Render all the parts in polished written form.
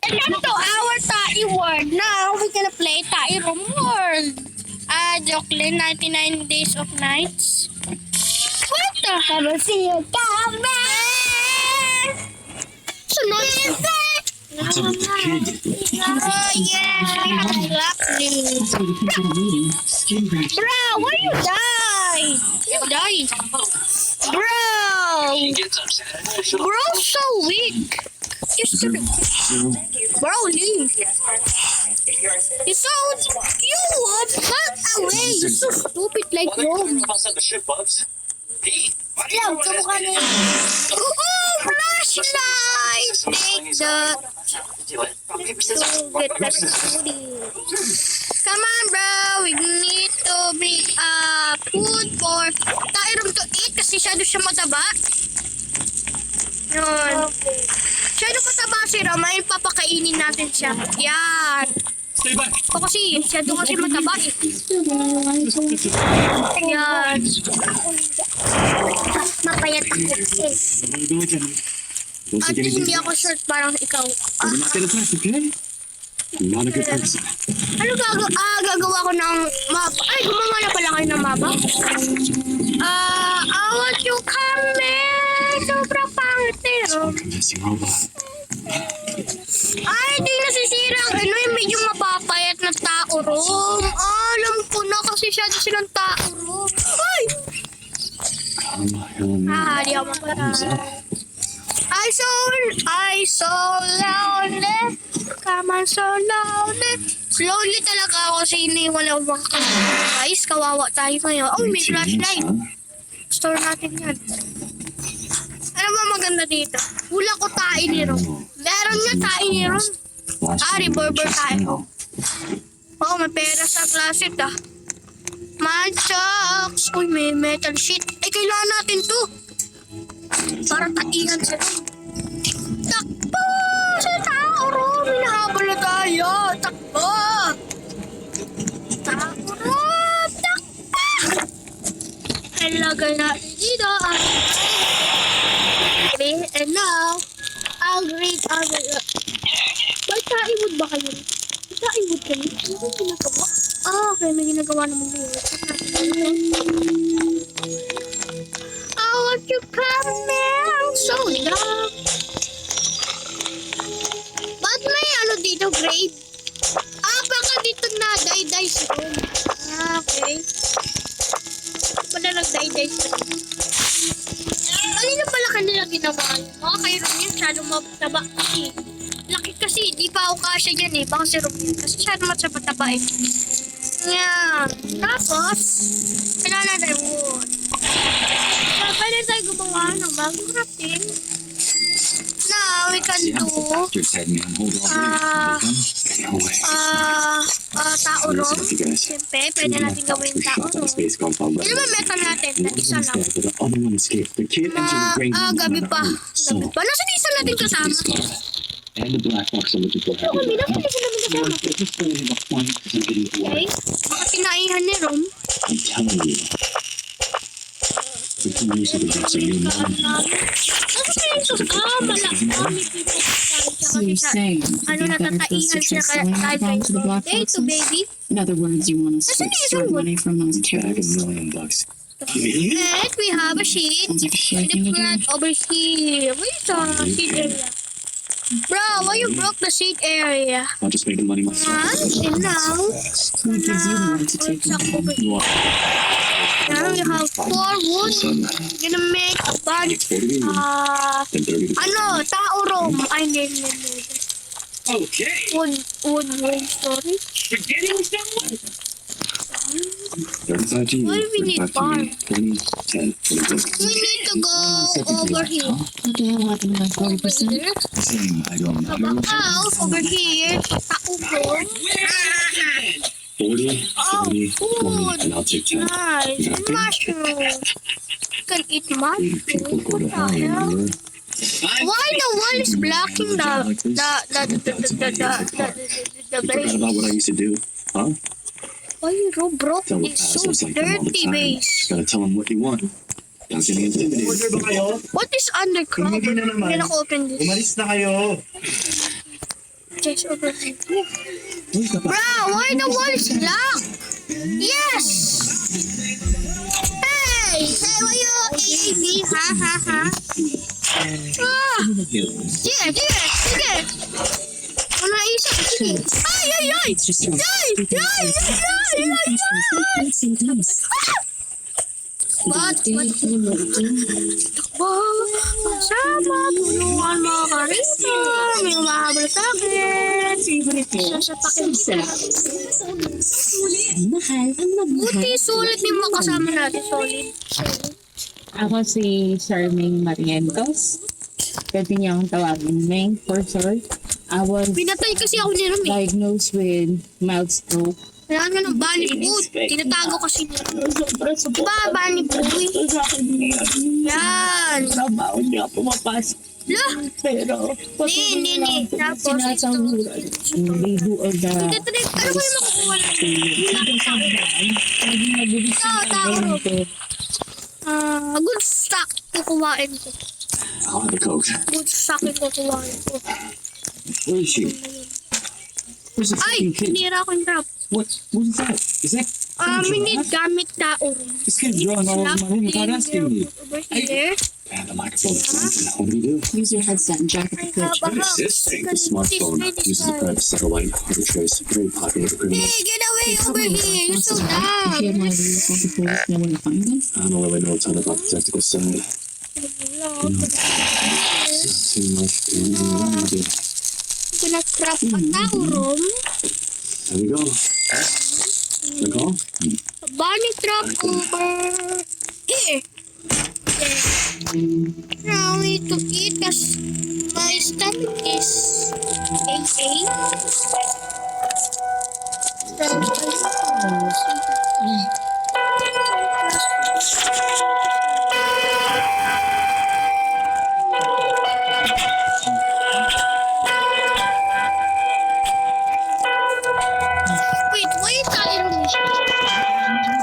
Welcome to our Tae World. Now, we're gonna play Tae Room World. Jocelyn, 99 Days of Nights. What the hell? I see you coming! Sunod! What's up with the kid? Oh, yeah! Lovely. Bro, why you die? You die. Bro, so weak. Just bro, leave. You so you would cut away. You're so stupid like Rome. Yeah, oh, flashlight! Take that. Come on, bro. We need to bring food for Tyron to eat kasi siya mataba. Yun. Siya mataba si Rama. Yung papakainin natin siya. Yan. Ito kasi, siya kasi mataba eh. Yan. Mapayat ako eh. At hindi ako short parang ikaw. We're not gonna pass, okay? I'm not a good person. Ano gagawa ko ng mapa? Ay, gumawa na pala kayo ng mapa? I want you coming. Sobrang pangit eh. Convincing robot. Ay, di nasisira. Ano yung medyo mapapayat na tao room. Alam ko na kasi silang tao room. Ay! Di ako mapara. I so lonely. Come on, so lonely. Slowly talaga ako kasi iniwan ako mga guys. Kawawa tayo ngayon. Oh, may flashlight. Store natin yan. Ano ba maganda dito? Hula ko tayo ni Ron. Meron nga tayo ni Ron. Revolver tayo. Oh, may pera sa closet ah. Manchaks. Uy, may metal sheet. Ay, kailangan natin to. Para taihan siya. Takbo! Sa tao Ron. Hinahabol na tayo. Takbo! Tao Ron. Takbo! Ilagay natin dito. And now, I'll read other... May taiwood ba kayo? May taiwood kayo? Ano yung ginagawa? Okay, may ginagawa naman kayo. I want you coming so long. Ba't may ano dito, grave? Baka dito na die si Ron. Okay. Wala nag-die si Ron. Kanina pala kanila ginawa yun. Kay Ron yun, masyadong mataba kasi. Laki kasi, di pa ako kasya dyan eh. Baka si Ron yun. Kasi masyadong mataba eh. Yan. Tapos, kailangan na wood. Pwede tayo gumawa ng bagong crafting. Now, we can do tao ron. Siyempre, pwede natin gawin tao ron. Hindi naman metal natin. Isa lang. Gabi pa. Nasaan isa natin kasama? And the black box I'm looking for. Hindi naman kasama. Okay. Baka pinaihan ni Rom. I'm telling you. We can use it against a new man. So you're saying you'd be better for us to trust selling that bomb to the black boxes? In other words, you want us to extort money from those Bag killers? $1 million. And we have a sheet. Sounds like a shitty In thing the to front do. over here. Where's the seat area? Bro, why you broke the seat area? I'll just make the money myself. And now, What gives you the right to take suck them? over here. Now we have 4 wood. Gonna make a bunch. Then 30 to Tao room. I need Okay, wood storage. beginning with someone. 35 to you. Why do we need 35 to me. 20, 10, 26. We need to go over here. What the hell happened to that 40%? There. Saying I don't know. House over here. Tao room. 40, 30, 20, and I'll take 10. Nice. Mushroom. Can eat mushroom. People go to What hell, the hell? remember? Why the wall is blocking the You forgot base? about what I used to do, huh? Why you broke? Tell the It's so assholes like them all the dirty time. base. Just gotta tell them what you want. Not getting intimidated. Order ba kayo? What is undercover? Hindi na naman. Can I open this? Umalis na kayo. chest over here. Where's the Bro, why the wall is locked? Yes! Hey! Hey, why you eating me? Ha, ha, ha. Ah! Sige, sige, sige. Ano isa? Sige. Ay, ay, ay! It's just your Ay, ay, ay, ay, ay, ay! Ba't? Takbo! Kasama! Tulungan mga karito! May umahabol sa akin! Sasapakin kita! Mahal ang Buti, sulit yung mga kasama natin. Solid. Ako si Charming Marientos. Pwede niya akong tawagin Meng for short. I was Pinatay kasi ako ni Ram eh. diagnosed with mild stroke. Kailangan nga ng bunny food. Tinatago kasi niya. Diba, bunny food? Yan! Trabaho niya pumapasok. Lah! Pero, Hindi. Tapos, ito. sinasahuran. They do all the... Ano ba yung makukuha natin? Good stock kukuhain ko. I'll have the coat. Good stock yung kukuhain ko. Where is she? Where's the Ay! fucking kid? Hinira ko yung drop. What's that? Is that? Minute gamit tao. This kid's drawing all over my room without asking me. Over here. I have the microphone. What do you do? Use your headset and jack Ay, the pitch. What is this thing? The smartphone uses a private satellite hard trace. Very popular with criminals. Hey, get away over here! You're so If you have dumb! one of these, want the police know where to find them? I don't really know a ton about the technical side. Too much. There Pinatrap ang tao, Rom. we go. The call? Bunny trap over here. Now we need to eat because my stomach is AA. Wait, why is that in me?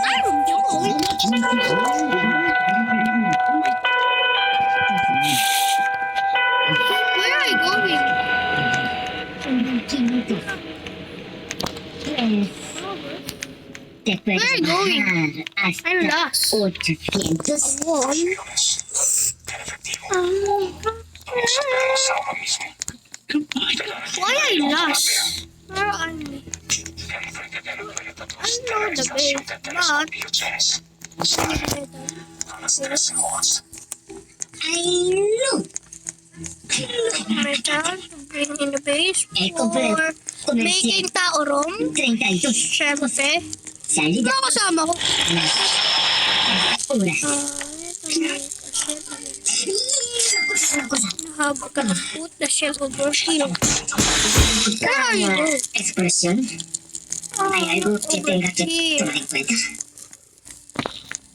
I don't know. Where are I going? Where are I going? I'm lost. Why? Why I lost? Where are we? I know the base, but metal to bring in the base for making tao rom. 32. Siyempre. Salida. Ano kasama ko? Ora. Nahaba ka na put the shell over here. Where are you going? Expresión. Hay algo que tenga que tomar en cuenta.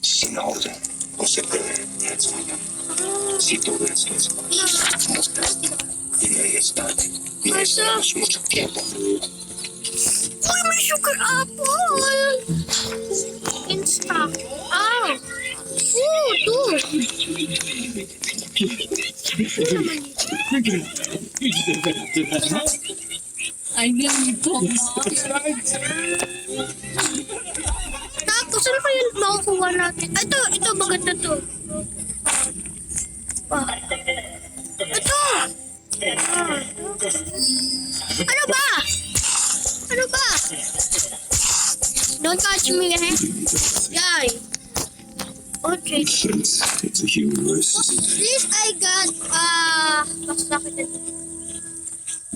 Sin orden. No se puede. Si todo esto es y ahí está. Y ahí estamos mucho tiempo. Uy, may sugar apple! In stock. Ah! Ooh, dude! I really don't. Tapos, ano pa yun makukuha natin? Ito, maganda to. Ito! Ano ba? Ano ba? Don't touch me, eh? Yay! Okay. It's a human race. This I got, basta kita dito.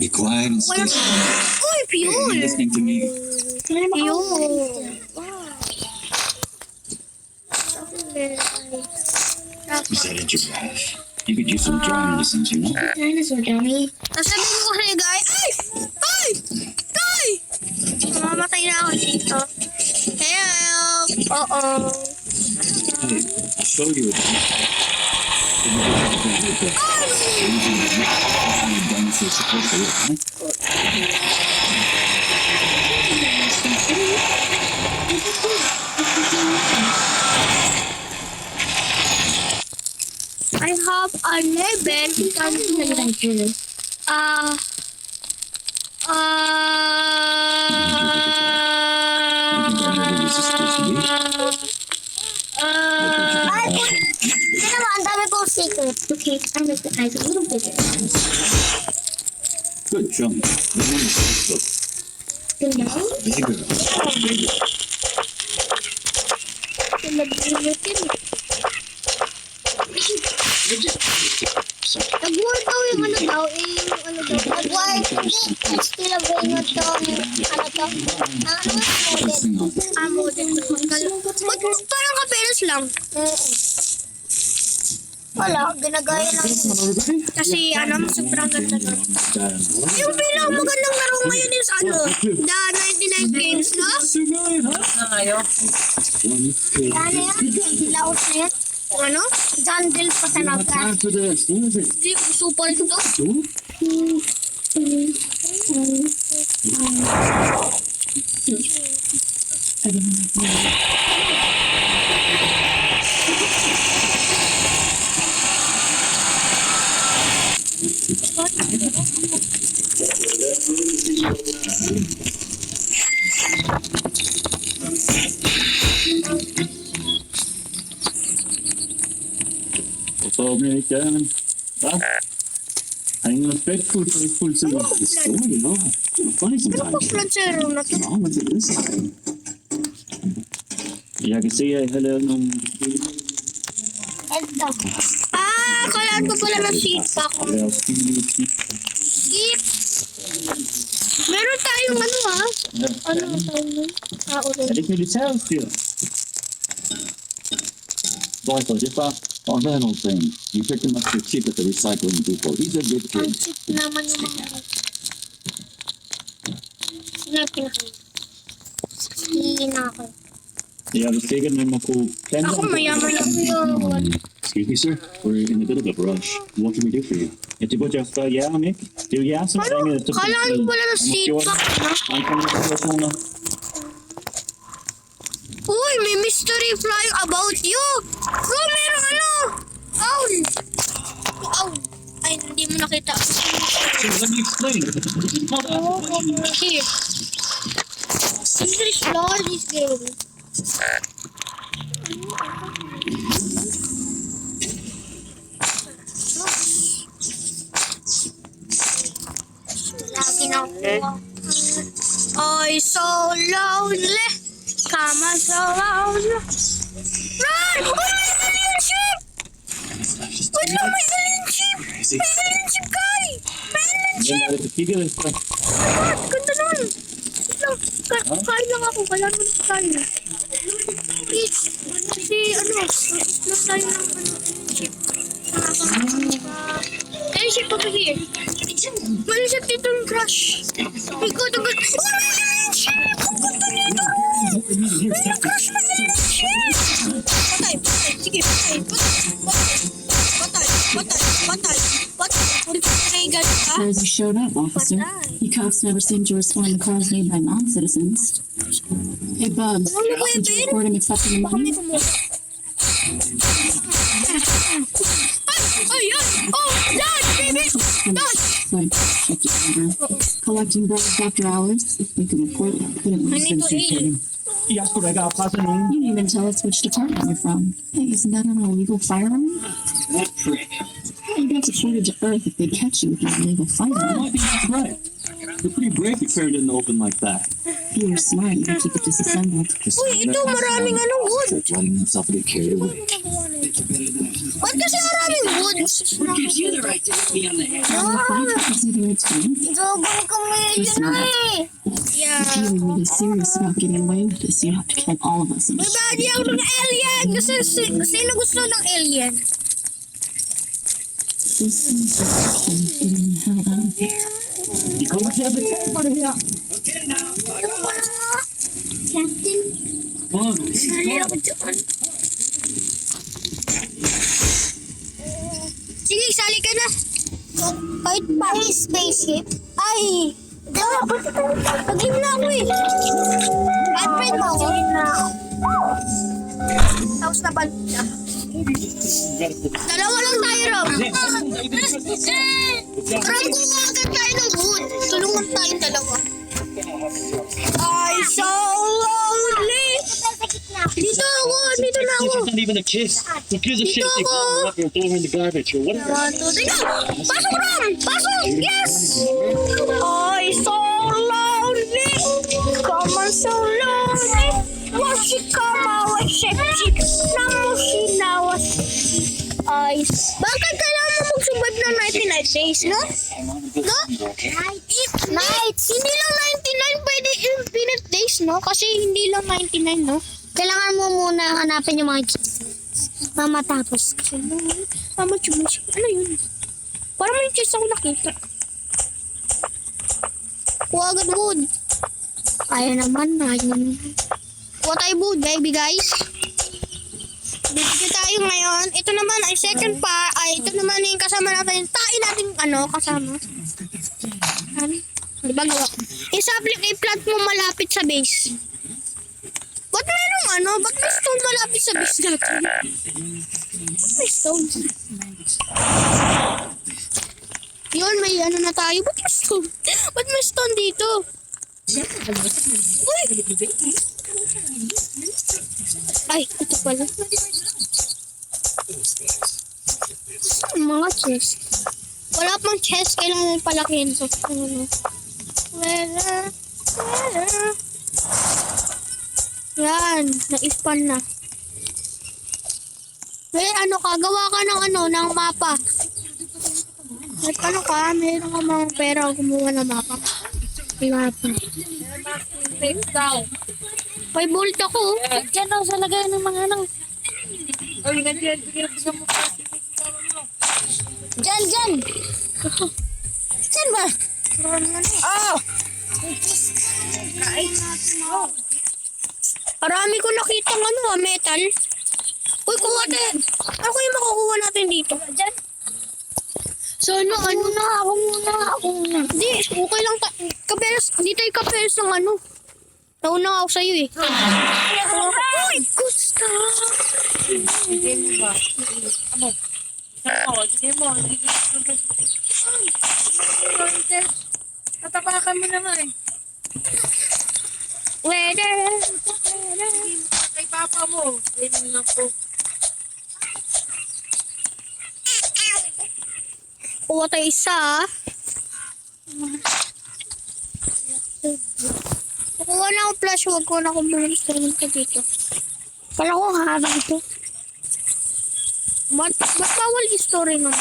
Be quiet and Wala. stay. Uy, pure! Listening to me. Pure! Wow. Is that it, your rash? You could use some drawing lessons, you know? Dinosaur dummy. Nasabihin ko kasi guys, ay! Mamamatay na ako dito. Help! Oo. Hey, I'll show you a I have a level because Pero ang dami kong secret. Okay, I make the eyes a little bigger. Good jump. Look, Good now. bigger. Nag-word daw yung ano daw, yung ano daw. Nag-word, hindi. Still available to, ano to. Model. Ba't parang kapelos lang? Wala, ginagaya lang. Kasi ano, sobrang ganda nun. Yung pinaka magandang laro ngayon is ano, the 99 games, no? Ano yan? Dilaw set. Ano? Jandel pa talaga. Time for this. What is it? Hindi, super ito. American. Va? I'm respectful for the full story, you know. Funny Ano sometimes. po Francero na to? No, look at this. Yeah, I can see I hello nung Ito. Kalaan ko pala ng seat pack. Skip. Meron tayong ano Ano ang tawag nun? Orange. Avec mes lutteurs, tu Bon, attends, j'ai pas enlevé un autre thing. You pick them up for cheap at the recycling depot. These are good Ang kids. cheap naman yung mga Sinabi na kayo. Hindi na ako. Yeah, the figure name of Ako mayaman ako yun. Excuse me, sir. We're in a bit of a rush. What can we do for you? Ito po just Mick? Do you have something? Ano? Kalaan ko pala ng seat pack na. Ang kanya na. Uy, may mystery flying about you! Bro, merong ano! Owl! Owl! Ay, hindi mo nakita. Let me explain. Here. English law this game. Lagi na ako. I so lonely. Come on, so lonely. Run! Uy, may alien ship! Wait lang, may alien ship! May alien ship, Kai! May alien ship! Ganda nun! Wait lang, kain lang ako. Kailan mo na kain? Please, kasi ano, mas tayo ng ano, ship. Alien ship over here. May alien ship dito yung crush. Ikaw, ito ba? Oh, may alien ship! Ang ganda nito! May crush na alien ship! Patay, patay, sige, patay, patay. Says you showed up, officer. You cops never seem to respond to calls made by non-citizens. Hey, Bugs, did you report him accepting the Baka may money? kumuha. Ay! Oh! Dad! Baby! Dad! Sorry, check your number. Collecting drugs after hours. If we could report it, couldn't I we? need to eat. Yes, but I got a nung. You didn't even tell us which department you're from. Hey, isn't that an illegal firearm? That trick. You'd have to point it to Earth if they catch you with an illegal firearm. I think that's right. You're pretty brave to carry it in the open like that. If you were smart, you'd keep it disassembled. Uy, ito maraming ano wood. Letting himself get carried away. Ba't kasi maraming wood? What gives you the right to hit me on the head? Consider it fun. Sobrang kamay na eh. Yeah. If you were really serious about getting away with this, you'd have to kill all of us. And Daddy ako ng alien. Kasi sino gusto ng alien? this is getting the hell out of here. You come with the tank for here. Okay, now. Captain, Come on. sali ako dyan. Sige, sali ka na. Kahit pa spaceship. Ay! Pag-game na ako eh. Friend mo ako. Tapos na balik na. Dalawa lang tayo, Rob. Try ko agad tayo ng wood. Tulungan tayong dalawa. I so lonely. Dito ako, dito na ako. It's not even a kiss. Who gives a shit if they blow her up or throw her in the garbage or whatever? 1, 2, 3, go! Pasok, Ram! Pasok! Yes! I so lonely. Come on, so lonely. Washikama, washikik. Namushina, washik. Bakit kailangan mo mag-survive ng 99 days, no? No? Nights. Hindi lang 99, pwede infinite days, no? Kasi hindi lang 99, no? Kailangan mo muna hanapin yung mga cheese. Mamatapos. Tama, chumis. Ano yun? Parang may chest ako nakita. Kuha agad wood. Ayaw naman. Kuha tayo wood, baby guys. Dito tayo ngayon. Ito naman ay second part. Ito naman yung kasama natin. Tain natin kasama. Ano? Diba gawa? I-plant mo malapit sa base. Ba't merong ba't may stone malapit sa base natin? May stone. Yun, may na tayo. Ba't may stone? Ba't may stone dito? Uy! Ay, ito pala. Mga cheese. Wala pang chest. Kailangan palakihin to. Wala. Yan. Na-spawn na. Gawa ka ng mapa. Meron ka mga pera kumuha ng mapa. Mapa. 5 volt ako. Diyan daw sa lagay ng mga Diyan! Diyan ba? Oh! Marami ko nakita metal. Uy, kuha tayo. Ano yung makukuha natin dito? Diyan. So, ako muna. Hindi, okay lang. Hindi tayo kaperas ng Nauna ako sa'yo eh. Uy, good stuff. Tatapakan mo naman eh. Weather. Kay papa mo. Ayun na po. Kuha tayo isa. Kukuha na akong flash. Huwag ko na akong bumili ka dito. Pala ko harap ito. Ba't bawal i-story nun?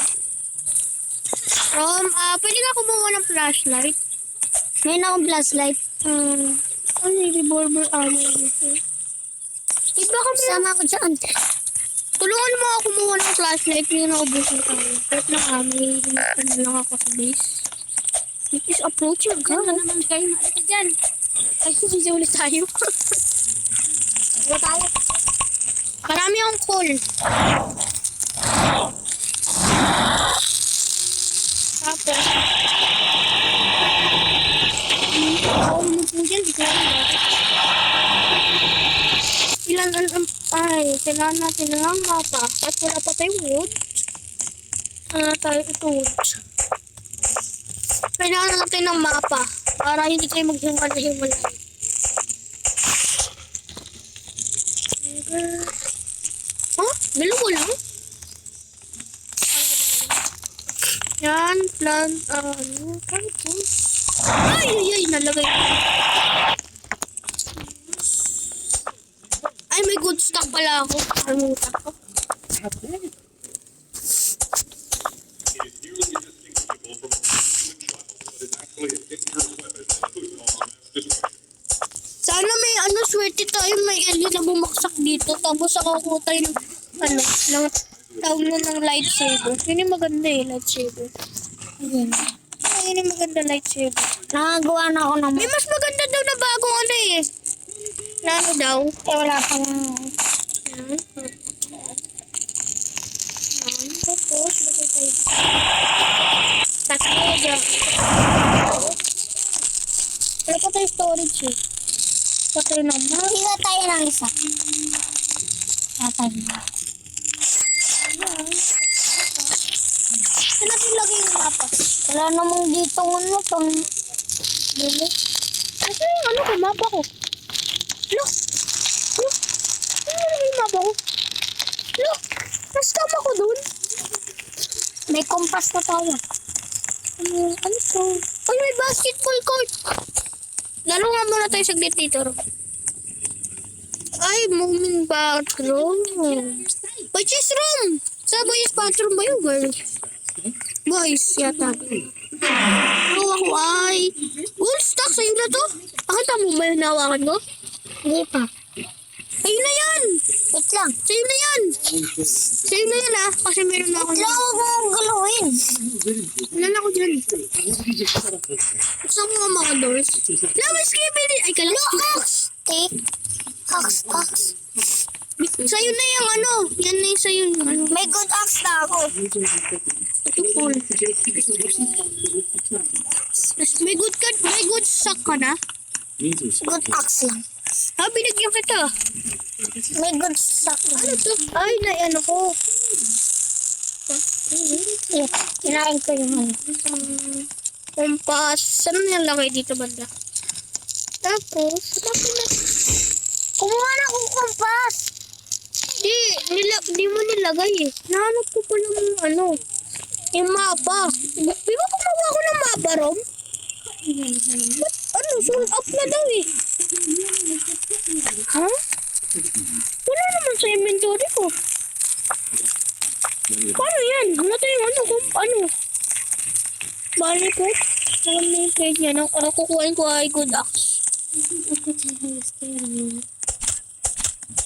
Pwede ka kumuha ng flashlight. Ngayon akong flashlight. Ano yung revolver armor dito? Iba kami. Sama ko dyan. Tulungan mo ako kumuha ng flashlight. Yung naubusin tayo. Kahit na kami, na lang ako sa base. It is approaching. Ano naman kayo? Malaki dyan. Ay, hindi ulit tayo. Wala tayo. Marami akong coal. Tapos, ako mo po dyan. Kailangan natin ng mapa. At wala pa tayong wood. Ito wood. Kailangan natin ng mapa. Para hindi tayo maghiwalay. Dalawa lang? Yan, plant, Ay, nalagay. Ay, may good stock pala ako. Kalimutan ko. Sana may swerte tayo, may alien na bumaksak dito. Tapos ako tayo ng, tawag ng lightsaber. Yun yung maganda lightsaber. Yun yung maganda lightsaber. Nakagawa na ako ng May mas maganda daw na bagong Na daw? wala pa na. Tapos, lagay tayo. Tapos, wala pa tayo storage eh. Patay naman. Hila tayo ng isa. Tatay. Saan natin lagay yung mapa? Wala namang dito ano pang... Dili. Kasi yung ano ko, mapa ko. Look! Look! Ano yung mapa ko? Look! Nascam ako dun. May kompas na tayo. Ano to? Uy, may basketball court! Lalo nga muna tayo saglit dito. Ay, moving bathroom. Which is room? Sa boys bathroom ba yun, girl? Boys, yata. Pero ako ay... Gold stock, sa'yo na to? Pakita mo ba yung nawakan ko? Hindi pa. Sa'yo na yan! Wait lang. Sa'yo na yan! Sa'yo na yan ah, kasi meron na ako. Wait lang, huwag mong galawin. Wala ako dyan. Buksan mo ang mga doors. Laman, skibidi! Ay, kalang... No, Ox! Take. Ox. Sa'yo na yung ano. Yan na yung sa'yo yung ano. May good ox na ako. Ito cool. May good sack ka na? Good ox lang. Ah, binigyan kita. May good sack. Ano to? Ay, ano ko. Kinain ko yung ano. Kompas. Saan na lagay dito banda? Tapos, kumuha na akong kompas. Di mo nilagay eh. Nahanap ko pa ng ano. Yung mapa. Di ba kumuha ako ng mapa, Rom? Ba't ano? Sold up na daw eh. Ha? Wala naman sa inventory ko. Paano yan? Ano to yung ano? Ano? Bali ko. Alam na yung trade niya. Kukuhain ko ay good axe.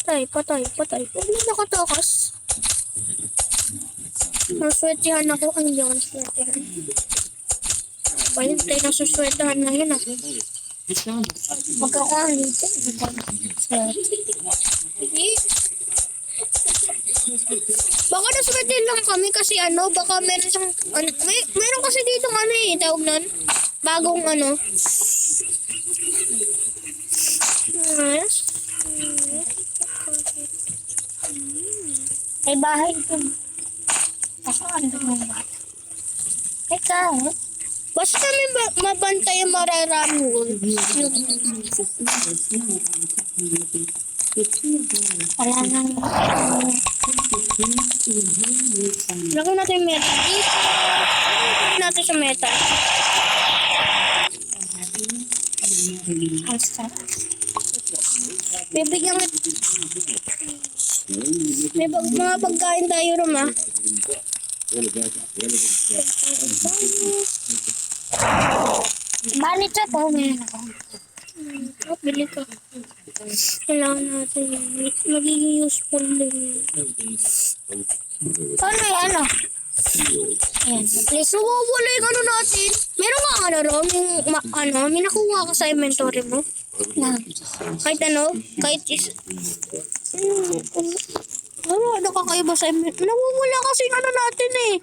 Patay. Huwag na nakatakas. Naswertihan ako. Ay, hindi ako naswertihan. Ayun, tayo nasuswertihan na yun ah. Magkakaan dito. Baka naswertihan lang kami kasi ano, baka meron siyang, meron kasi dito ano eh, tawag nun. Bagong ano. May bahay ito. Ako ando mo ba? Teka. Basta may mabantay yung mararami wolves. Wala nang... Lagyan natin yung meta. Lagyan natin sa meta. Bibigyan ko... May mga pagkain tayo rin ah. Bali ito po, meron ako. Bili ka. Kailangan natin yun. Magiging useful din yun. Paano yung ano? Ayan, please. So, wala yung ano natin. Meron ka ano ron? May nakuha ka sa inventory mo? Na. Kahit ano? Kahit is... Ano kakaiba sa inventory? Nawawala kasi yung ano natin eh.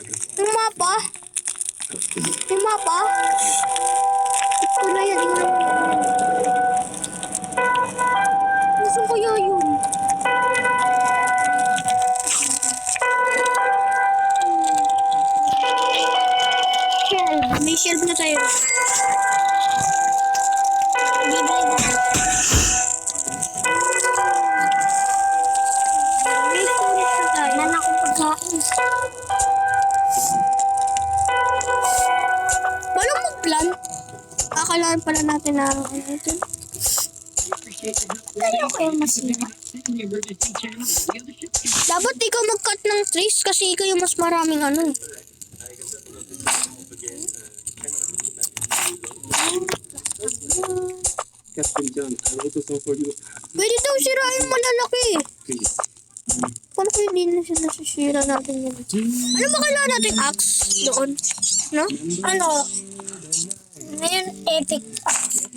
Yung mapa. Yung mapa. Ito na yan. Gusto kaya yun? May shelf na tayo. Bibay na. May storage na tayo. Nan ako pagkain. Walang mag-plan. Kakalaan pala natin na ano ito. Kaya ko yung masira. Dapat ikaw mag-cut ng trees kasi ikaw yung mas maraming ano. Pwede daw sirain malalaki. Paano kaya hindi na siya nasisira natin yan? Ano ba kailangan natin? Axe doon? No? Ano? Ngayon, epic axe.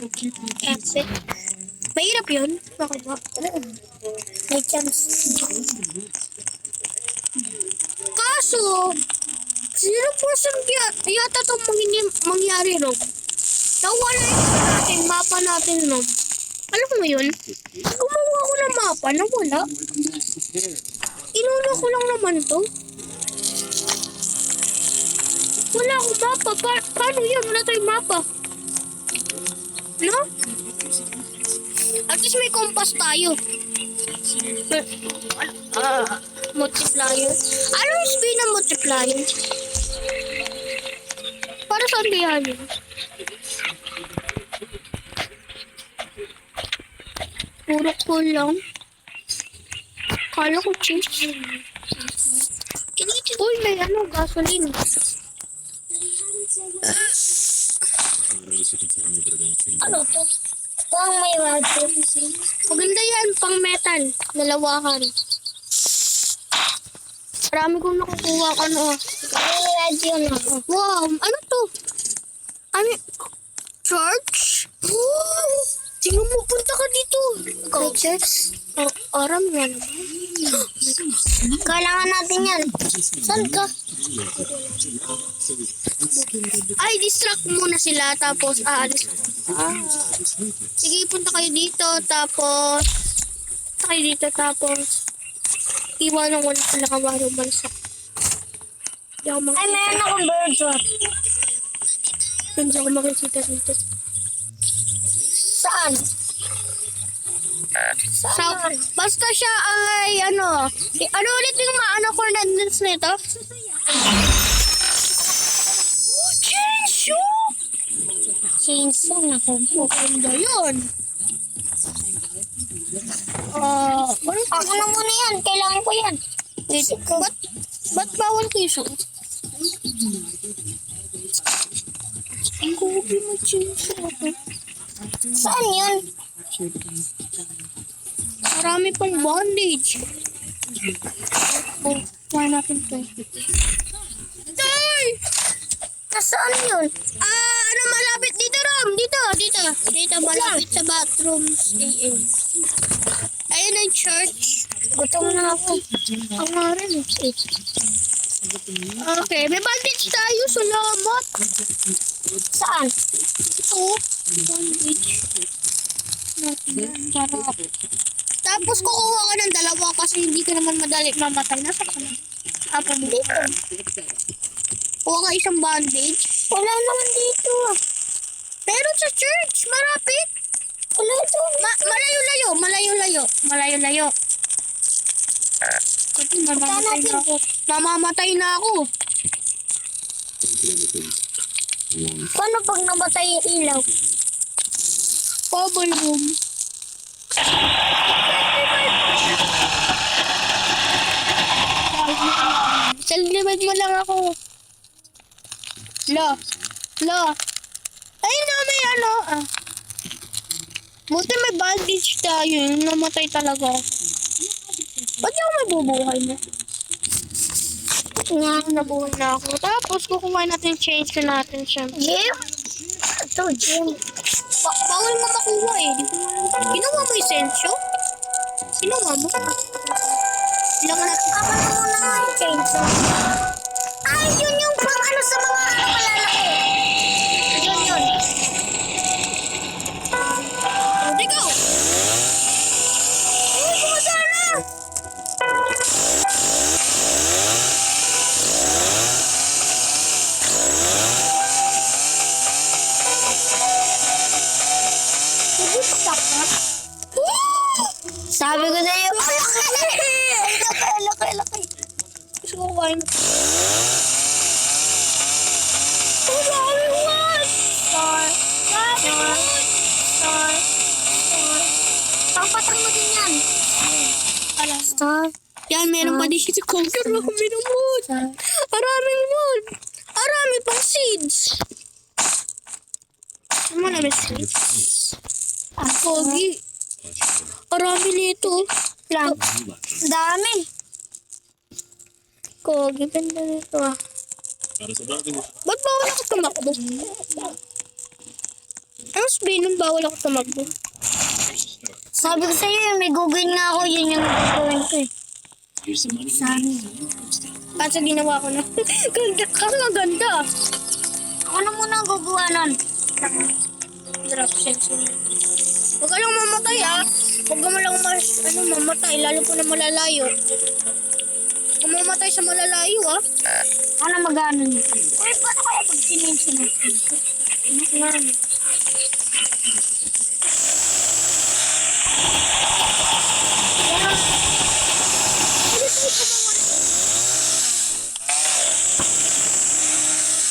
Epic. Mahirap yun? Bakit ba? May chance. Kaso, 0% yata itong mangyari, Rob. Nawala yung natin, mapa natin, Rob. Alam mo yun? Gumawa ko ng mapa, nawala. Inulo ko lang naman to. Wala akong mapa. Paano yan? Wala tayong mapa. No? At least may compass tayo. Multiplier. Ano yung speed ng multiplier? Para saan ba yan? Puro ko lang. Kala ko cheese. Uy, may ano, gasoline. Ano to? Pang may water. Maganda yan, pang metal. Dalawahan. Marami kong nakukuha ka ano. May radio na ako. Wow, ano to? Ano? Church? Oh, tingnan mo, punta ka dito. May church? Aram nga naman. Kailangan natin yan. Saan ka? Ay, distract muna sila, tapos aalis ako. Sige, punta kayo dito, tapos... Iwanan ko na sila kawaro bansa. Hindi ako Ay, meron akong bird drop. Hindi ako makikita dito. Saan? Basta siya ay ano ulit yung maano coordinates nito? Chainsaw! Chainsaw na ko. Maganda yun. Ako na muna yan. Kailangan ko yan. Ba't bawal kiso? Ang kubi mo chainsaw. Saan yun? Marami pang bondage. Kuha natin to. Tay! Nasaan yun? Ano malapit dito, Ram? Dito, malapit sa bathrooms. Ayun ang church. Gutom na ako. Ang nga rin. Okay, may bandage tayo. Salamat. Saan? Ito. Bandage. Sarap. Tapos kukuha ka ng dalawa kasi hindi ka naman madali mamatay. Nasa ka na? Dito. Kuha ka isang bandage. Wala naman dito. Pero sa church, marapit. Wala ito. Malayo-layo. Kasi mamamatay na ako. Paano pag namatay yung ilaw? Bubble room. Salibad mo lang ako. Lo. Ayun na, may ano. Buti may bandage tayo. Namatay talaga ako. Ba't yung may bubuhay mo? Nabuhay na ako. Tapos kukuha natin change na natin siya. Jim? Ito, Jim. Bawal mo makuha eh. Di ko alam. Ginawa mo yung sensyo? Ginawa mo? Kailangan natin. Ako na muna nga yung chainsaw. Ay, yun yung pang ano sa mga ano malalaki. Yun. Hindi ko! Ay, kumasana! Sabi ko sa'yo, laki. Gusto ko kuhain. Marami one! Star. Papatang mo din yan. Ala. Star. Yan, meron pa dito. Marami ng wood. Maraming wood. Marami pang seeds. Ano na may seeds? Pogi. Marami nito. Lang. Dami. Pogi, ganda nito ah. Ba't bawal ako tumakbo? Ang sabihin bawal ako tumakbo? Sabi ko sa'yo, may gugawin nga ako. Yun yung gagawin ko eh. Saan? Kaso ginawa ko na. Ganda. Ako na muna ang gugawa nun. Drop sensor. Huwag ka lang mamatay ah. Huwag ka lang mamatay. Lalo po na malalayo. Huwag mamatay sa malalayo ah. Ako na mag-ano niya. Uy, paano pag sinenso natin. Ano?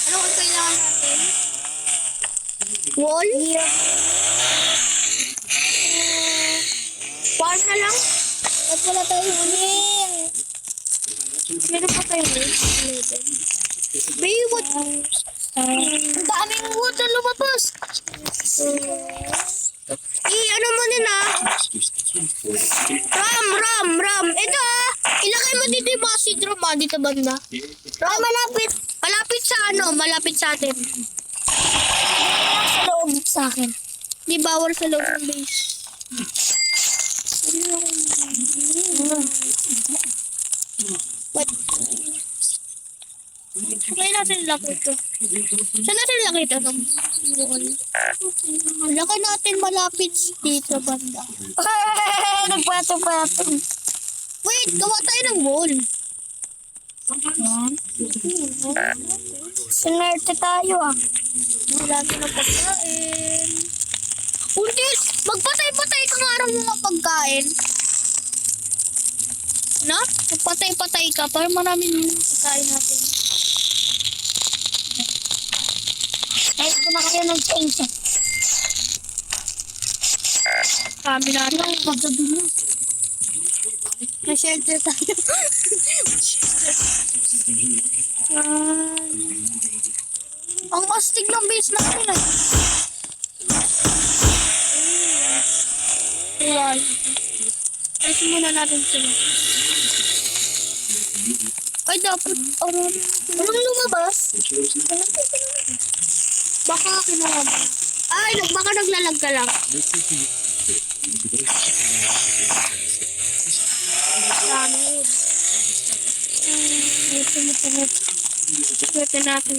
Ano ang kailangan natin? Wall? Wall na lang? At wala tayong uling. Meron pa tayo na. May wood. Ang daming wood na lumabas. Ano mo din Ram. Ito ilagay mo dito yung mga sidro mo dito banda. Ay, malapit. Malapit sa atin. Wala sa loob sa akin. Di bawal sa loob ng base. What? Kaya natin laki ito. Saan natin laki ito? Laki natin malapit dito banda. Nagpato-pato. Wait, gawa tayo ng wall. Sinerte tayo ah. Marami ng pagkain. Untis, magpatay-patay ka nga araw mga pagkain. Na? Magpatay-patay ka para marami ng pagkain natin. Kahit ko na kayo ng chainsaw. Kami natin ang paggabi mo. Na-shelter tayo. Ang astig ng base natin ah. Ayan. Ayusin muna natin sila. Ay, dapat. Anong lumabas? Baka kinuha mo. Ay, baka naglalag ka lang. Dami. Ito natin.